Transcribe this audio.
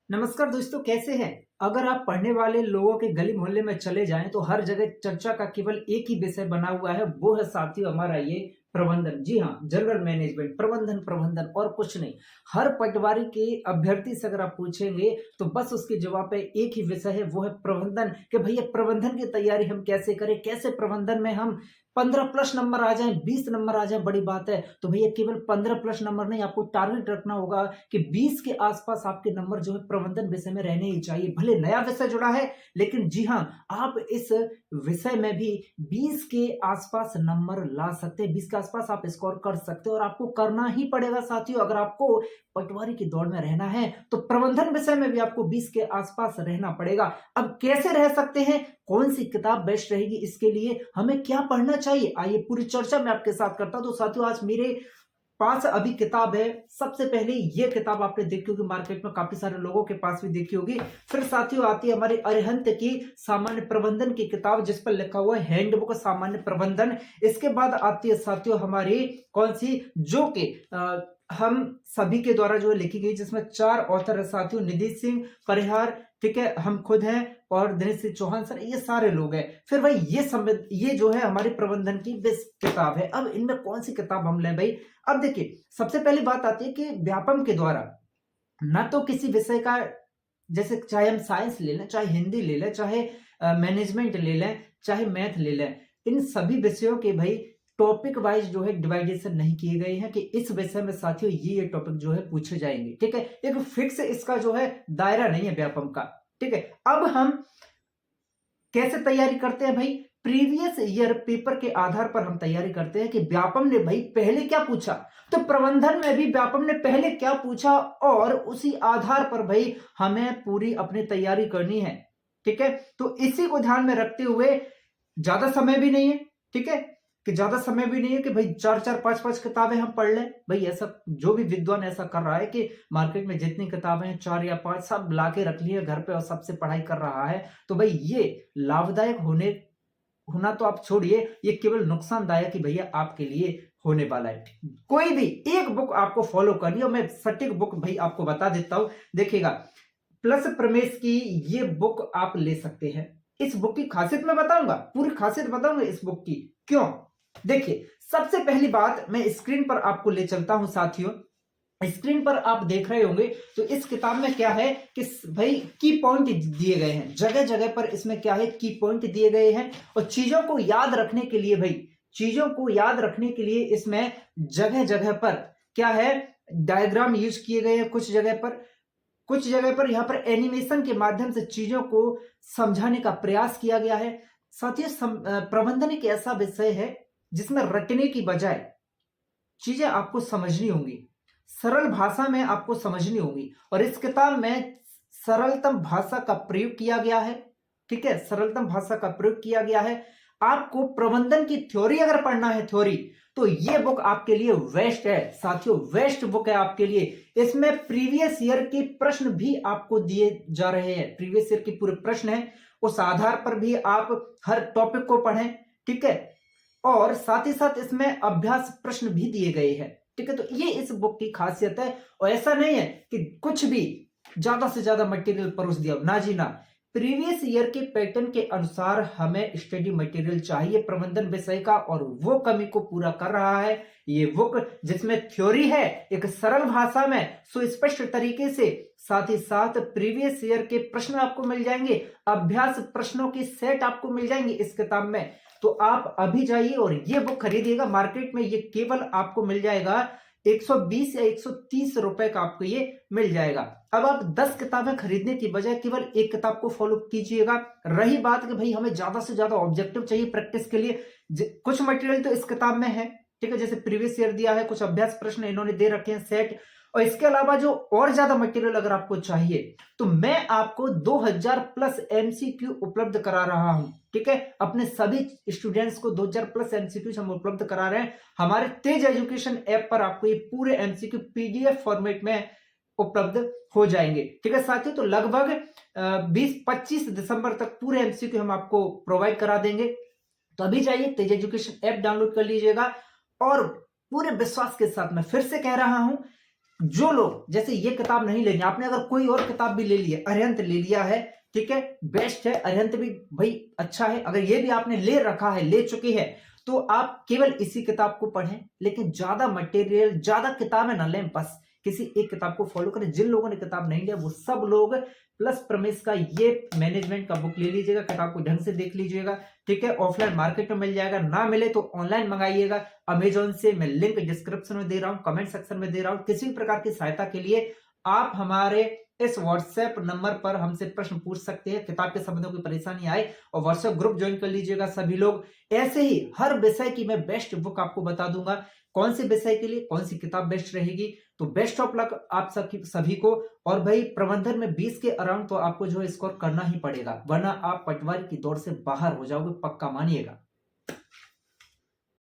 नमस्कार दोस्तों, कैसे हैं। अगर आप पढ़ने वाले लोगों के गली मोहल्ले में चले जाएं तो हर जगह चर्चा का केवल एक ही विषय बना हुआ है, वो है साथियों हमारा ये प्रबंधन। जी हाँ, जनरल मैनेजमेंट, प्रबंधन प्रबंधन और कुछ नहीं। हर पटवारी के अभ्यर्थी से अगर आप पूछेंगे तो बस उसके जवाब पे एक ही विषय है, वो है प्रबंधन। कि भैया प्रबंधन की तैयारी हम कैसे करें, कैसे प्रबंधन में हम 15 प्लस नंबर आ जाएं, 20 नंबर आ जाएं, बड़ी बात है। तो भैया केवल 15 प्लस नंबर नहीं, आपको टारगेट रखना होगा कि 20 के आसपास आपके नंबर जो है प्रबंधन विषय में रहने ही चाहिए। भले नया विषय जुड़ा है, लेकिन जी हाँ, आप इस विषय में भी 20 के आसपास नंबर ला सकते हैं, 20 के आसपास आप स्कोर कर सकते हो और आपको करना ही पड़ेगा साथियों। अगर आपको पटवारी की दौड़ में रहना है तो प्रबंधन विषय में भी आपको 20 के आसपास रहना पड़ेगा। अब कैसे रह सकते हैं, कौन सी किताब बेस्ट रहेगी, इसके लिए हमें क्या पढ़ना चाहिए, आइए पूरी चर्चा मैं आपके साथ करता हूं। तो साथियों, आज मेरे पास अभी किताब है। सबसे पहले ये किताब आपने देखी होगी, मार्केट में काफी सारे लोगों के पास भी देखी होगी। फिर साथियों आती है हमारी अरिहंत की सामान्य प्रबंधन की किताब, जिस पर लिखा हुआ है हैंडबुक सामान्य प्रबंधन। इसके बाद आती है साथियों हमारी कौन सी, जो कि हम सभी के द्वारा जो है लिखी गई, जिसमें 4 ऑथर है साथियों, निधि सिंह परिहार, ठीक है, हम खुद हैं और दिनेश सिंह चौहान सर, ये सारे लोग हैं। फिर भाई ये जो है हमारी प्रबंधन की बेस्ट किताब है। अब इनमें कौन सी किताब हम लें भाई। अब देखिए, सबसे पहली बात आती है कि व्यापम के द्वारा ना तो किसी विषय का, जैसे चाहे हम साइंस ले लें, चाहे हिंदी ले लें, चाहे मैनेजमेंट ले लें, चाहे मैथ ले लें, इन सभी विषयों के भाई टॉपिक वाइज जो है डिवाइडेशन नहीं किए गए हैं कि इस विषय में साथियों ये टॉपिक जो है पूछे जाएंगे, ठीक है। एक फिक्स इसका जो है दायरा नहीं है व्यापम का, ठीक है। अब हम कैसे तैयारी करते हैं भाई, प्रीवियस ईयर पेपर के आधार पर हम तैयारी करते हैं कि व्यापम ने भाई पहले क्या पूछा। तो प्रबंधन में भी व्यापम ने पहले क्या पूछा और उसी आधार पर भाई हमें पूरी अपनी तैयारी करनी है, ठीक है। तो इसी को ध्यान में रखते हुए, ज्यादा समय भी नहीं है, ठीक है, कि ज्यादा समय भी नहीं है कि भाई 4-4 5-5 किताबें हम पढ़ लें। भाई ऐसा जो भी विद्वान ऐसा कर रहा है कि मार्केट में जितनी किताबें हैं 4 या 5 सब ला के रख ली है घर पे और सबसे पढ़ाई कर रहा है, तो भाई ये लाभदायक होना तो आप छोड़िए, ये केवल नुकसानदायक ही भैया आपके लिए होने वाला है। कोई भी एक बुक आपको फॉलो करनी है, मैं सटीक बुक भाई आपको बता देता हूं, देखिएगा, प्लस प्रमेश की ये बुक आप ले सकते हैं। इस बुक की खासियत मैं बताऊंगा, पूरी खासियत बताऊंगा इस बुक की, क्यों। देखिए, सबसे पहली बात मैं स्क्रीन पर आपको ले चलता हूं साथियों। स्क्रीन पर आप देख रहे होंगे तो इस किताब में क्या है कि भाई की पॉइंट दिए गए हैं, जगह जगह पर इसमें क्या है, की पॉइंट दिए गए हैं। और चीजों को याद रखने के लिए भाई, चीजों को याद रखने के लिए इसमें जगह जगह पर क्या है, डायग्राम यूज किए गए हैं। कुछ जगह पर यहां पर एनिमेशन के माध्यम से चीजों को समझाने का प्रयास किया गया है। साथियों, प्रबंधन एक ऐसा विषय है जिसमें रटने की बजाय चीजें आपको समझनी होंगी, सरल भाषा में आपको समझनी होगी। और इस किताब में सरलतम भाषा का प्रयोग किया गया है, ठीक है, सरलतम भाषा का प्रयोग किया गया है। आपको प्रबंधन की थ्योरी अगर पढ़ना है, थ्योरी, तो ये बुक आपके लिए बेस्ट है साथियों, बेस्ट बुक है आपके लिए। इसमें प्रीवियस ईयर के प्रश्न भी आपको दिए जा रहे हैं, प्रीवियस ईयर के पूरे प्रश्न हैं, उस आधार पर भी आप हर टॉपिक को पढ़ें, ठीक है। और साथ ही साथ इसमें अभ्यास प्रश्न भी दिए गए हैं, ठीक है। तो ये इस बुक की खासियत है। और ऐसा नहीं है कि कुछ भी ज्यादा से ज्यादा मटेरियल परोस दिया, ना जी ना। प्रीवियस ईयर के पैटर्न के अनुसार हमें स्टडी मटेरियल चाहिए प्रबंधन विषय का, और वो कमी को पूरा कर रहा है ये बुक, जिसमें थ्योरी है एक सरल भाषा में सुस्पष्ट तरीके से, साथ ही साथ प्रीवियस ईयर के प्रश्न आपको मिल जाएंगे, अभ्यास प्रश्नों की सेट आपको मिल जाएंगे इस किताब में। तो आप अभी जाइए और ये बुक खरीदिएगा। मार्केट में ये केवल आपको मिल जाएगा 120 या 130 रुपए का, आपको ये मिल जाएगा। अब आप 10 किताबें खरीदने की बजाय केवल एक किताब को फॉलो कीजिएगा। रही बात कि भाई हमें ज्यादा से ज्यादा ऑब्जेक्टिव चाहिए प्रैक्टिस के लिए, कुछ मटेरियल तो इस किताब में है, ठीक है, जैसे प्रीवियस ईयर दिया है, कुछ अभ्यास प्रश्न इन्होंने दे रखे हैं सेट। और इसके अलावा जो और ज्यादा मटेरियल अगर आपको चाहिए तो मैं आपको 2000 प्लस एमसीक्यू उपलब्ध करा रहा हूं, ठीक है। अपने सभी स्टूडेंट्स को 2000 प्लस एमसीक्यू हम उपलब्ध करा रहे हैं। हमारे तेज एजुकेशन ऐप पर आपको ये पूरे एमसीक्यू पीडीएफ फॉर्मेट में उपलब्ध हो जाएंगे, ठीक है साथियों। तो लगभग 20-25 दिसंबर तक पूरे एमसीक्यू हम आपको प्रोवाइड करा देंगे। तो अभी जाइए, तेज एजुकेशन ऐप डाउनलोड कर लीजिएगा। और पूरे विश्वास के साथ मैं फिर से कह रहा हूं, जो लोग जैसे ये किताब नहीं लेनी, आपने अगर कोई और किताब भी ले ली है, अरिहंत ले लिया है, ठीक है, बेस्ट है, अरिहंत भी भाई अच्छा है, अगर ये भी आपने ले रखा है, ले चुकी है, तो आप केवल इसी किताब को पढ़ें, लेकिन ज्यादा मटेरियल, ज्यादा किताबें ना लें, बस किसी एक किताब को फॉलो करें। जिन लोगों ने किताब नहीं लिया वो सब लोग प्लस प्रमेश का ये मैनेजमेंट का बुक ले लीजिएगा, किताब को ढंग से देख लीजिएगा, ठीक है, ऑफलाइन मार्केट में मिल जाएगा, ना मिले तो ऑनलाइन मंगाइएगा अमेजोन से। मैं लिंक डिस्क्रिप्शन में दे रहा हूं, कमेंट सेक्शन में दे रहा हूं। किसी भी प्रकार की सहायता के लिए आप हमारे इस व्हाट्सएप नंबर पर हमसे प्रश्न पूछ सकते हैं, किताब के संबंध में कोई परेशानी आए, और व्हाट्सएप ग्रुप ज्वाइन कर लीजिएगा सभी लोग। ऐसे ही हर विषय की मैं बेस्ट बुक आपको बता दूंगा, कौन से विषय के लिए कौन सी किताब बेस्ट रहेगी। तो बेस्ट ऑफ लक आप सभी को। और भाई प्रबंधन में 20 के अराउंड तो आपको जो है स्कोर करना ही पड़ेगा, वरना आप पटवारी की दौड़ से बाहर हो जाओगे, पक्का मानिएगा।